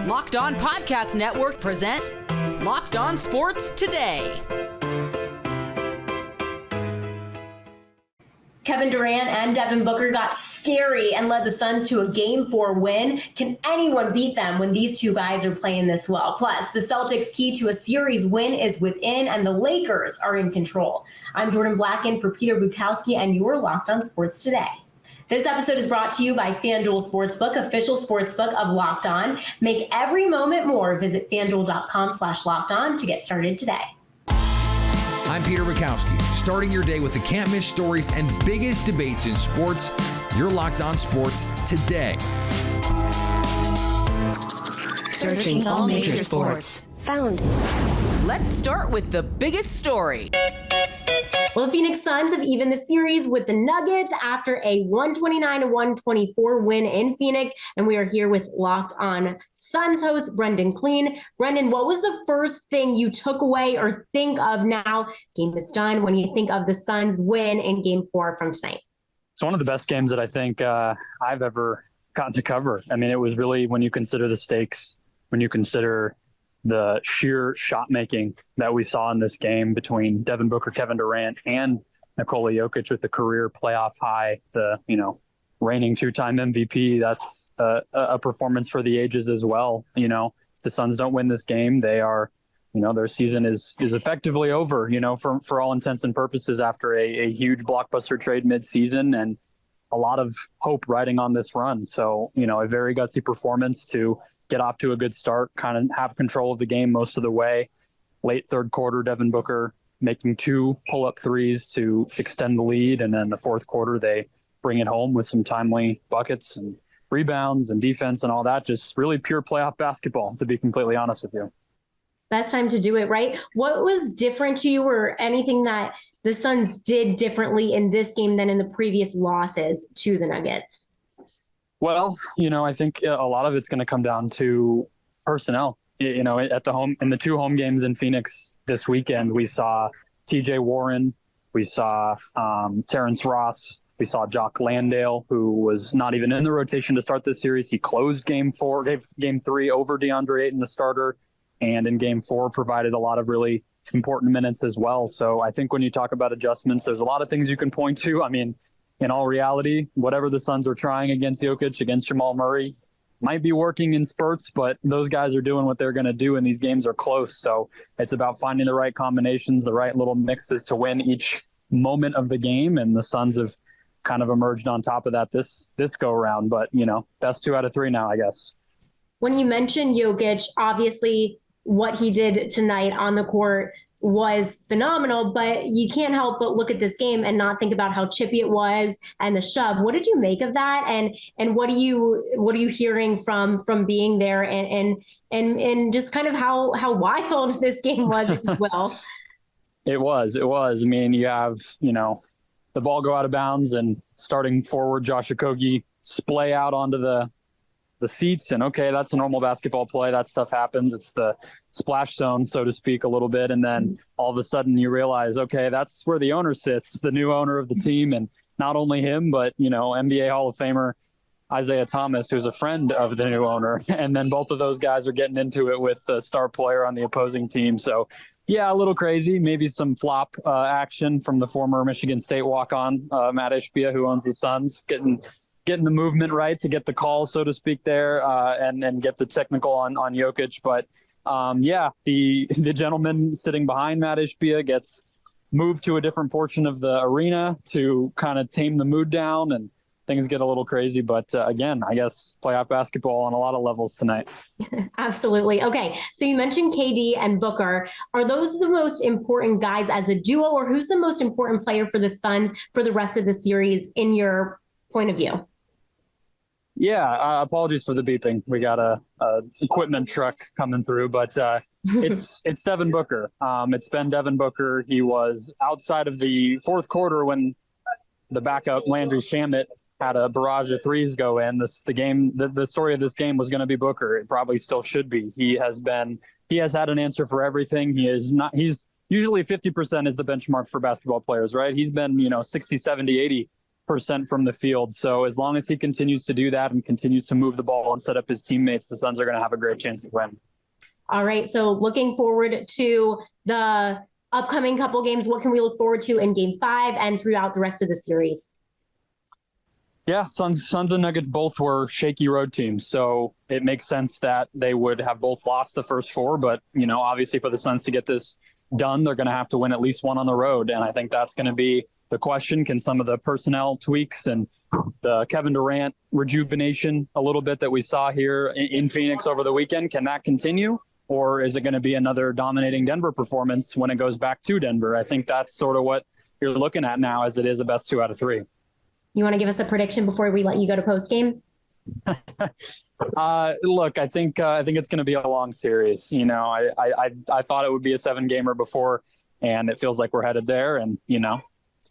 Locked On Podcast Network presents Locked On Sports Today. Kevin Durant and Devin Booker got scary and led the Suns to a Game 4 win. Can anyone beat them when these two guys are playing this well? Plus, the Celtics' key to a series win is within, and the Lakers are in control. I'm Jordan Blacken for Peter Bukowski, and you're Locked On Sports Today. This episode is brought to you by FanDuel Sportsbook, official sportsbook of Locked On. Make every moment more. Visit FanDuel.com/LockedOn to get started today. I'm Peter Bukowski, starting your day with the can't-miss stories and biggest debates in sports. You're Locked On Sports Today. Searching all major sports. Found. Let's start with the biggest story. Well, the Phoenix Suns have evened the series with the Nuggets after a 129-124 win in Phoenix. And we are here with Locked On Suns host Brendan Clean. Brendan, what was the first thing you took away or think of now game is done when you think of the Suns win in Game 4 from tonight? It's one of the best games that I think I've ever gotten to cover. I mean, it was really, when you consider the stakes, when you consider the sheer shot making that we saw in this game between Devin Booker, Kevin Durant, and Nikola Jokic with the career playoff high, the reigning two-time MVP. That's a performance for the ages as well. If the Suns don't win this game, they are, their season is effectively over. For all intents and purposes, after a huge blockbuster trade mid-season and a lot of hope riding on this run. So, a very gutsy performance to get off to a good start, kind of have control of the game most of the way. Late third quarter, Devin Booker making 2 pull-up threes to extend the lead. And then the fourth quarter, they bring it home with some timely buckets and rebounds and defense and all that. Just really pure playoff basketball, to be completely honest with you. Best time to do it, right? What was different to you, or anything that the Suns did differently in this game than in the previous losses to the Nuggets? Well, I think a lot of it's going to come down to personnel. At the home, in the 2 home games in Phoenix this weekend, we saw TJ Warren, we saw Terrence Ross, we saw Jock Landale, who was not even in the rotation to start this series. He closed game 3 over DeAndre Ayton, the starter, and in game 4 provided a lot of really important minutes as well. So I think when you talk about adjustments, there's a lot of things you can point to. I mean, in all reality, whatever the Suns are trying against Jokic, against Jamal Murray, might be working in spurts, but those guys are doing what they're going to do, and these games are close. So it's about finding the right combinations, the right little mixes to win each moment of the game, and the Suns have kind of emerged on top of that this go around. But, best 2 out of 3 now, I guess. When you mentioned Jokic, obviously what he did tonight on the court was phenomenal, but you can't help but look at this game and not think about how chippy it was and the shove. What did you make of that? And what are you hearing from being there and just kind of how wild this game was as well? It was. I mean, you have, the ball go out of bounds and starting forward, Josh Okogie splay out onto the seats, and okay, that's a normal basketball play. That stuff happens. It's the splash zone, so to speak, a little bit. And then all of a sudden you realize, okay, that's where the owner sits, the new owner of the team. And not only him, but, NBA Hall of Famer Isaiah Thomas, who's a friend of the new owner. And then both of those guys are getting into it with the star player on the opposing team. So yeah, a little crazy, maybe some flop action from the former Michigan State walk-on, Matt Ishbia, who owns the Suns, getting the movement right to get the call, so to speak, there, and get the technical on Jokic. But the gentleman sitting behind Matt Ishbia gets moved to a different portion of the arena to kind of tame the mood down, and things get a little crazy. But again, I guess playoff basketball on a lot of levels tonight. Absolutely. Okay, so you mentioned KD and Booker. Are those the most important guys as a duo, or who's the most important player for the Suns for the rest of the series in your point of view? Yeah, apologies for the beeping. We got a equipment truck coming through, but it's Devin Booker. It's been Devin Booker. He was outside of the fourth quarter when the backup Landry Shamet had a barrage of threes go in. The story of this game was going to be Booker. It probably still should be. He has had an answer for everything. He's usually 50% is the benchmark for basketball players, right? He's been, 60, 70, 80 from the field. So as long as he continues to do that and continues to move the ball and set up his teammates, the Suns are going to have a great chance to win. All right. So looking forward to the upcoming couple games. What can we look forward to in Game 5 and throughout the rest of the series? Yeah, Suns and Nuggets both were shaky road teams, so it makes sense that they would have both lost the first 4. But, obviously for the Suns to get this done, they're going to have to win at least one on the road. And I think that's going to be the question. Can some of the personnel tweaks and the Kevin Durant rejuvenation a little bit that we saw here in Phoenix over the weekend, can that continue? Or is it going to be another dominating Denver performance when it goes back to Denver? I think that's sort of what you're looking at now, as it is a best 2 out of 3. You want to give us a prediction before we let you go to post game? Look, I think it's going to be a long series. I thought it would be a 7-gamer before, and it feels like we're headed there. And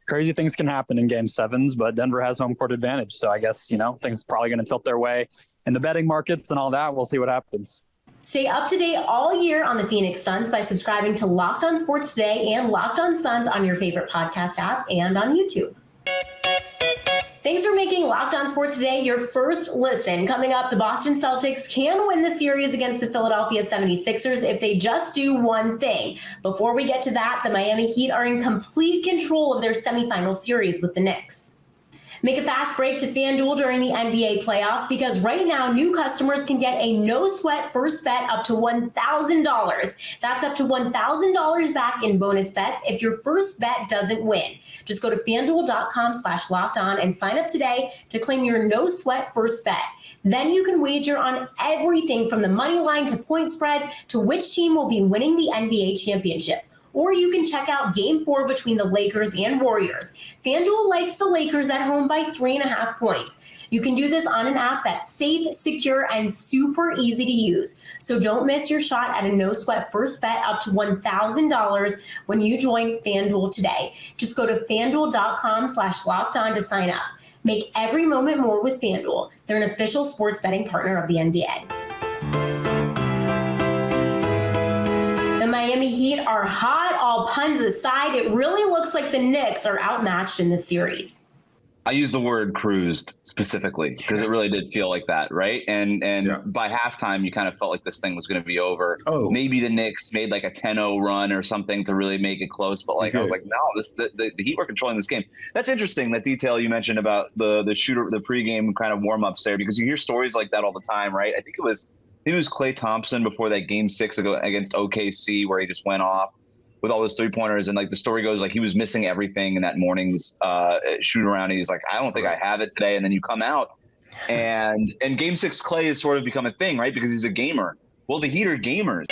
crazy things can happen in Game 7s, but Denver has home court advantage. So I guess things are probably going to tilt their way in the betting markets and all that. We'll see what happens. Stay up to date all year on the Phoenix Suns by subscribing to Locked On Sports Today and Locked On Suns on your favorite podcast app and on YouTube. Thanks for making Locked On Sports Today your first listen. Coming up, the Boston Celtics can win the series against the Philadelphia 76ers if they just do one thing. Before we get to that, the Miami Heat are in complete control of their semifinal series with the Knicks. Make a fast break to FanDuel during the NBA playoffs, because right now new customers can get a no-sweat first bet up to $1,000. That's up to $1,000 back in bonus bets if your first bet doesn't win. Just go to FanDuel.com/lockedon and sign up today to claim your no-sweat first bet. Then you can wager on everything from the money line to point spreads to which team will be winning the NBA championship. Or you can check out Game 4 between the Lakers and Warriors. FanDuel likes the Lakers at home by 3.5 points. You can do this on an app that's safe, secure, and super easy to use. So don't miss your shot at a no-sweat first bet up to $1,000 when you join FanDuel today. Just go to FanDuel.com/lockedon to sign up. Make every moment more with FanDuel. They're an official sports betting partner of the NBA. The Miami Heat are hot, all puns aside. It really looks like the Knicks are outmatched in this series. I use the word cruised specifically because it really did feel like that, right? And by halftime, you kind of felt like this thing was going to be over. Oh. Maybe the Knicks made like a 10-0 run or something to really make it close, but I was like, no, the Heat were controlling this game. That's interesting, that detail you mentioned about the pregame kind of warm-ups there, because you hear stories like that all the time, right? I think it was Klay Thompson before that Game 6 against OKC where he just went off with all those 3-pointers, and like the story goes, like he was missing everything in that morning's shoot around. And he's like, I don't think I have it today. And then you come out, and Game 6 Klay has sort of become a thing, right? Because he's a gamer. Well, the Heat are gamers.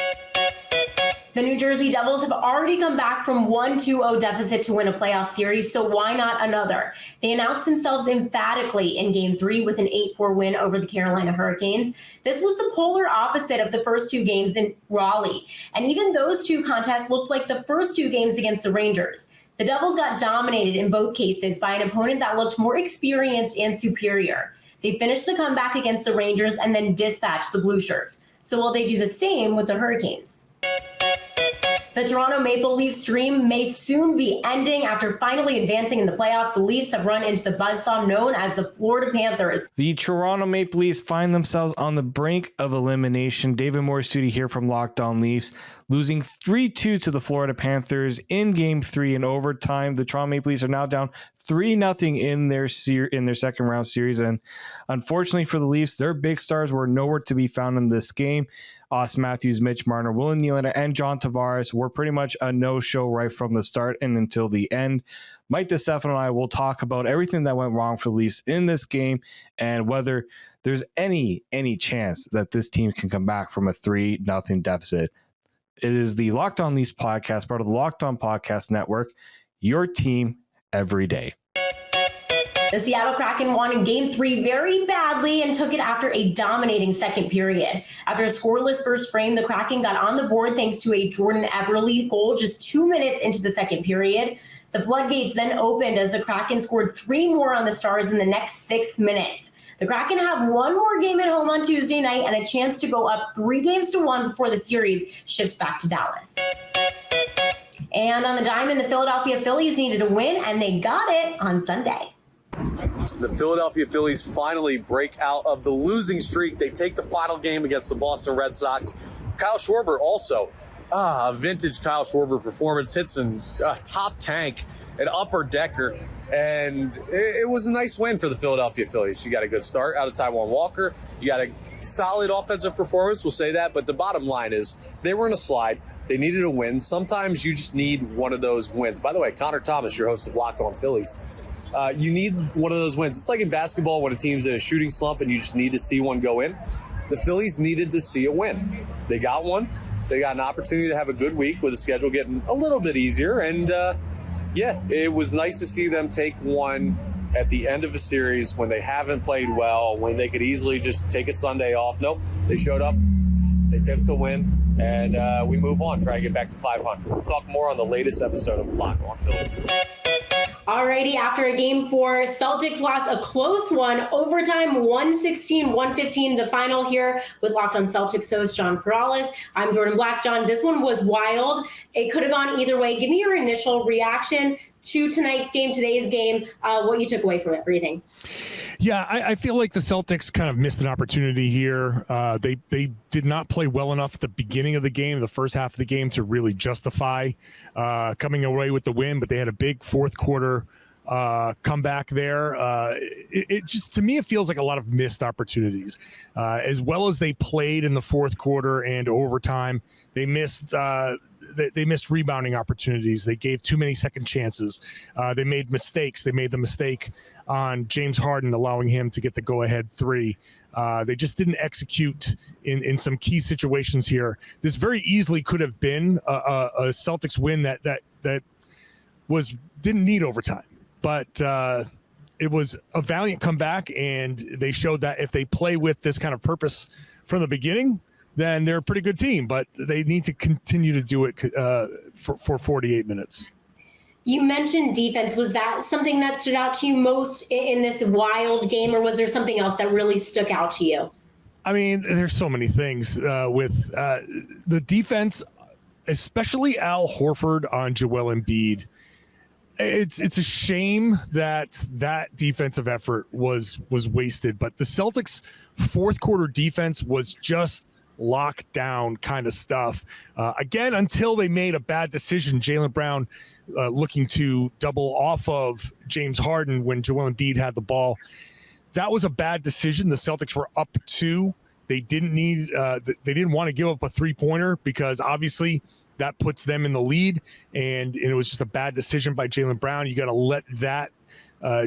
The New Jersey Devils have already come back from 1-2-0 deficit to win a playoff series, so why not another? They announced themselves emphatically in Game 3 with an 8-4 win over the Carolina Hurricanes. This was the polar opposite of the first 2 games in Raleigh, and even those 2 contests looked like the first 2 games against the Rangers. The Devils got dominated in both cases by an opponent that looked more experienced and superior. They finished the comeback against the Rangers and then dispatched the Blue Shirts. So will they do the same with the Hurricanes? The Toronto Maple Leafs dream may soon be ending. After finally advancing in the playoffs, the Leafs have run into the buzzsaw known as the Florida Panthers. The Toronto Maple Leafs find themselves on the brink of elimination. David Morstucci here from Locked On Leafs, losing 3-2 to the Florida Panthers in Game 3 in overtime. The Toronto Maple Leafs are now down 3-0 in their second round series, and unfortunately for the Leafs, their big stars were nowhere to be found in this game. Auston Matthews, Mitch Marner, William Nylander, and John Tavares were pretty much a no-show right from the start and until the end. Mike DeStefano and I will talk about everything that went wrong for the Leafs in this game and whether there's any chance that this team can come back from a 3-0 deficit. It is the Locked On Leafs podcast, part of the Locked On Podcast Network, your team every day. The Seattle Kraken won in Game 3 very badly and took it after a dominating second period. After a scoreless first frame, the Kraken got on the board thanks to a Jordan Eberle goal just 2 minutes into the second period. The floodgates then opened as the Kraken scored 3 more on the Stars in the next 6 minutes. The Kraken have one more game at home on Tuesday night and a chance to go up 3-1 before the series shifts back to Dallas. And on the diamond, the Philadelphia Phillies needed a win, and they got it on Sunday. The Philadelphia Phillies finally break out of the losing streak. They take the final game against the Boston Red Sox. Kyle Schwarber also, a vintage Kyle Schwarber performance, hits in top tank, an upper decker, and it was a nice win for the Philadelphia Phillies. You got a good start out of Taijuan Walker. You got a solid offensive performance, we'll say that, but the bottom line is they were in a slide. They needed a win. Sometimes you just need one of those wins. By the way, Connor Thomas, your host of Locked On Phillies, you need one of those wins. It's like in basketball when a team's in a shooting slump and you just need to see one go in. The Phillies needed to see a win. They got one. They got an opportunity to have a good week with the schedule getting a little bit easier. And, it was nice to see them take one at the end of a series when they haven't played well, when they could easily just take a Sunday off. Nope, they showed up. They took the win. And we move on, try to get back to 500. We'll talk more on the latest episode of Locked On Phillies. Alrighty, after a game 4, Celtics lost a close one, overtime 116-115, the final here with Locked On Celtics host John Corrales. I'm Jordan Black. John, this one was wild. It could have gone either way. Give me your initial reaction to tonight's game, today's game, what you took away from it, everything. Yeah, I feel like the Celtics kind of missed an opportunity here. They did not play well enough at the beginning of the game, the first half of the game, to really justify coming away with the win. But they had a big fourth quarter comeback there. It just, to me, it feels like a lot of missed opportunities. As well as they played in the fourth quarter and overtime, they missed rebounding opportunities. They gave too many second chances. They made mistakes. They made the mistake on James Harden, allowing him to get the go-ahead 3. They just didn't execute in some key situations here. This very easily could have been a Celtics win that didn't need overtime. But it was a valiant comeback, and they showed that if they play with this kind of purpose from the beginning, then they're a pretty good team. But they need to continue to do it for 48 minutes. You mentioned defense. Was that something that stood out to you most in this wild game, or was there something else that really stuck out to you? I mean, there's so many things with the defense, especially Al Horford on Joel Embiid. It's a shame that defensive effort was wasted, but the Celtics' fourth quarter defense was just lockdown kind of stuff. Again, until they made a bad decision, Jaylen Brown looking to double off of James Harden when Joel Embiid had the ball. That was a bad decision. The Celtics were up 2. They didn't want to give up a 3-pointer because obviously that puts them in the lead, and it was just a bad decision by Jaylen Brown. You got to let that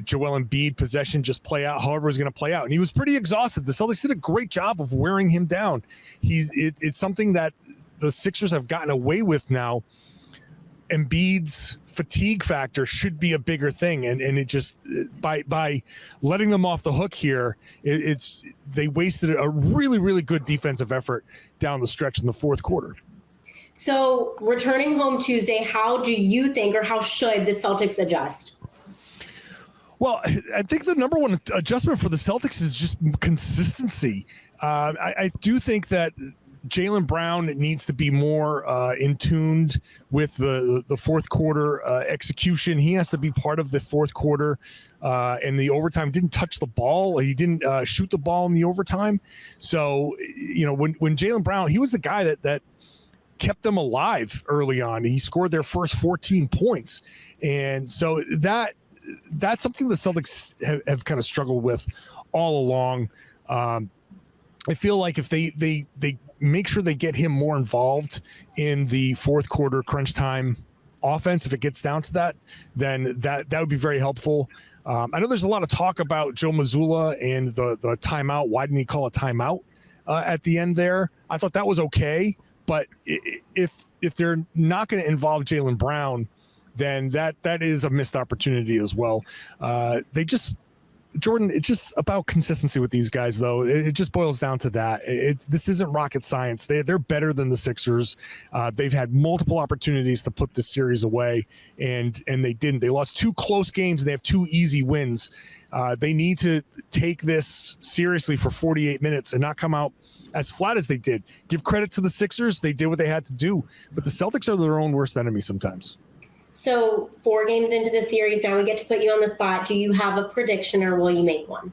Joel Embiid possession just play out however it's going to play out. And he was pretty exhausted. The Celtics did a great job of wearing him down. It's something that the Sixers have gotten away with now. Embiid's fatigue factor should be a bigger thing. And it just, by letting them off the hook here, they wasted a really, really good defensive effort down the stretch in the fourth quarter. So returning home Tuesday, how do you think, or how should the Celtics adjust? Well, I think the number one adjustment for the Celtics is just consistency. I do think that Jaylen Brown needs to be more in tuned with the fourth quarter execution. He has to be part of the fourth quarter and the overtime. Didn't touch the ball. He didn't shoot the ball in the overtime. So, when Jaylen Brown, he was the guy that kept them alive early on. He scored their first 14 points. And so that's something the Celtics have kind of struggled with all along. I feel like if they make sure they get him more involved in the fourth quarter crunch time offense, if it gets down to that, then that would be very helpful. I know there's a lot of talk about Joe Mazzulla and the timeout. Why didn't he call a timeout at the end there? I thought that was okay. But if they're not going to involve Jaylen Brown, then that is a missed opportunity as well. Jordan, it's just about consistency with these guys, though. It just boils down to that. This isn't rocket science. They're better than the Sixers. They've had multiple opportunities to put this series away, and they didn't. They lost 2 close games, and they have 2 easy wins. They need to take this seriously for 48 minutes and not come out as flat as they did. Give credit to the Sixers. They did what they had to do. But the Celtics are their own worst enemy sometimes. So 4 games into the series, now we get to put you on the spot. Do you have a prediction or will you make one?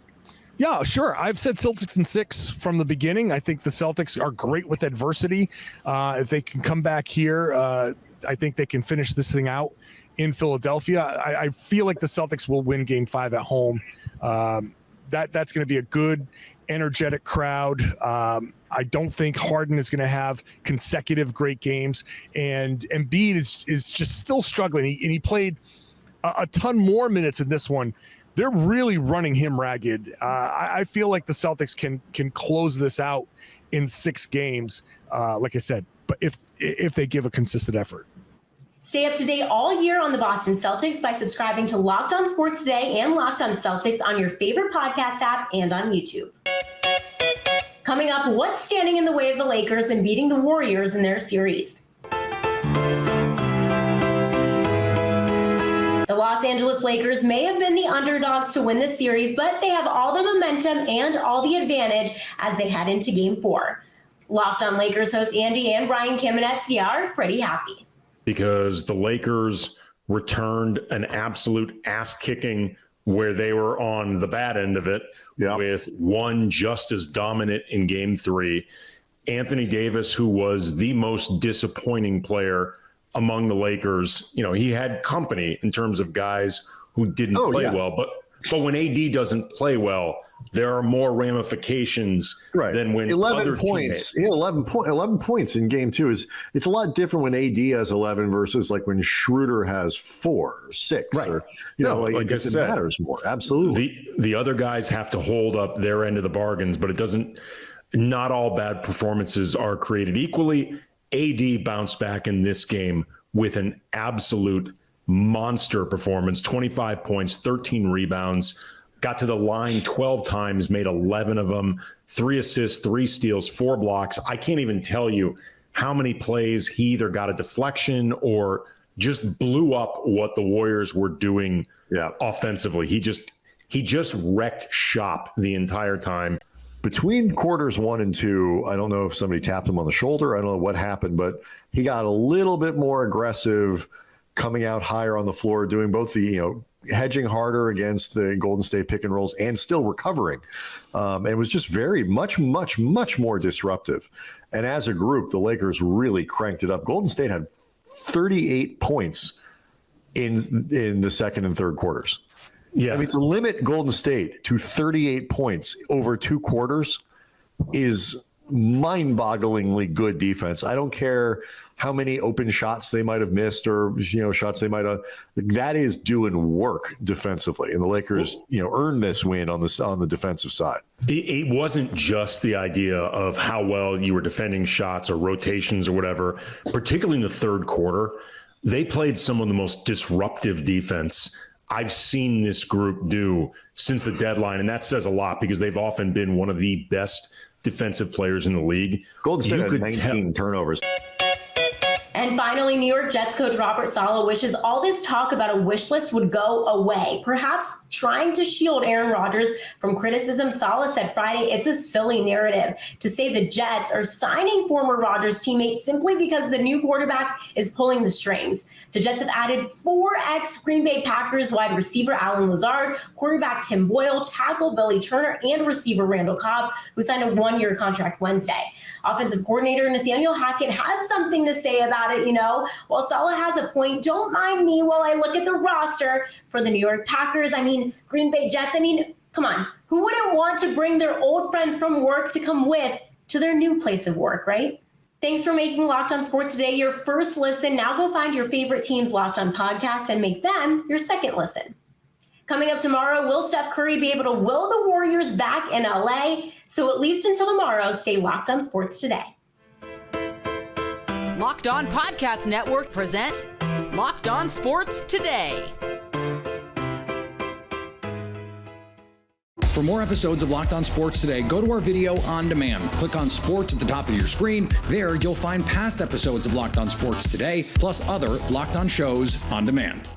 Yeah, sure. I've said Celtics in 6 from the beginning. I think the Celtics are great with adversity. If they can come back here, I think they can finish this thing out in Philadelphia. I feel like the Celtics will win Game 5 at home. That's going to be a good, energetic crowd. I don't think Harden is going to have consecutive great games, and Embiid is just still struggling. He played a ton more minutes in this one. They're really running him ragged. I feel like the Celtics can close this out in 6 games, like I said, but if they give a consistent effort. Stay up to date all year on the Boston Celtics by subscribing to Locked On Sports Today and Locked On Celtics on your favorite podcast app and on YouTube. Coming up, what's standing in the way of the Lakers and beating the Warriors in their series? The Los Angeles Lakers may have been the underdogs to win this series, but they have all the momentum and all the advantage as they head into Game 4. Locked On Lakers hosts Andy and Brian Kamenetsky are pretty happy. Because the Lakers returned an absolute ass-kicking where they were on the bad end of it, with one just as dominant in Game 3. Anthony Davis, who was the most disappointing player among the Lakers, he had company in terms of guys who didn't play well. But when AD doesn't play well, there are more ramifications than when 11 points. He had 11 points in Game 2. It's a lot different when AD has 11 versus like when Schroeder has 4 or 6. Right. Or, like it matters more. Absolutely. The other guys have to hold up their end of the bargains, but it doesn't. Not all bad performances are created equally. AD bounced back in this game with an absolute monster performance, 25 points, 13 rebounds, got to the line 12 times, made 11 of them, 3 assists, 3 steals, 4 blocks. I can't even tell you how many plays he either got a deflection or just blew up what the Warriors were doing offensively. He just wrecked shop the entire time. Between quarters 1 and 2, I don't know if somebody tapped him on the shoulder. I don't know what happened, but he got a little bit more aggressive, coming out higher on the floor, doing both the, hedging harder against the Golden State pick and rolls and still recovering. And was just very much more disruptive. And as a group, the Lakers really cranked it up. Golden State had 38 points in the second and third quarters. Yeah. I mean, to limit Golden State to 38 points over 2 quarters is mind-bogglingly good defense. I don't care how many open shots they might have missed or, shots they might have. That is doing work defensively. And the Lakers, earned this win on the defensive side. It wasn't just the idea of how well you were defending shots or rotations or whatever, particularly in the third quarter. They played some of the most disruptive defense I've seen this group do since the deadline, and that says a lot because they've often been one of the best defensive players in the league. Golden State had 19 turnovers. And finally, New York Jets coach Robert Saleh wishes all this talk about a wish list would go away. Perhaps trying to shield Aaron Rodgers from criticism, Saleh said Friday it's a silly narrative to say the Jets are signing former Rodgers teammates simply because the new quarterback is pulling the strings. The Jets have added 4 ex-Green Bay Packers wide receiver Allen Lazard, quarterback Tim Boyle, tackle Billy Turner, and receiver Randall Cobb, who signed a 1-year contract Wednesday. Offensive coordinator Nathaniel Hackett has something to say about it, While Saleh has a point, don't mind me while I look at the roster for the New York Packers. Green Bay Jets. Come on. Who wouldn't want to bring their old friends from work to come with to their new place of work, right? Thanks for making Locked On Sports Today your first listen. Now go find your favorite team's Locked On podcast and make them your second listen. Coming up tomorrow, will Steph Curry be able to will the Warriors back in LA? So at least until tomorrow, stay Locked On Sports Today. Locked On Podcast Network presents Locked On Sports Today. For more episodes of Locked On Sports Today, go to our video on demand. Click on Sports at the top of your screen. There, you'll find past episodes of Locked On Sports Today, plus other Locked On shows on demand.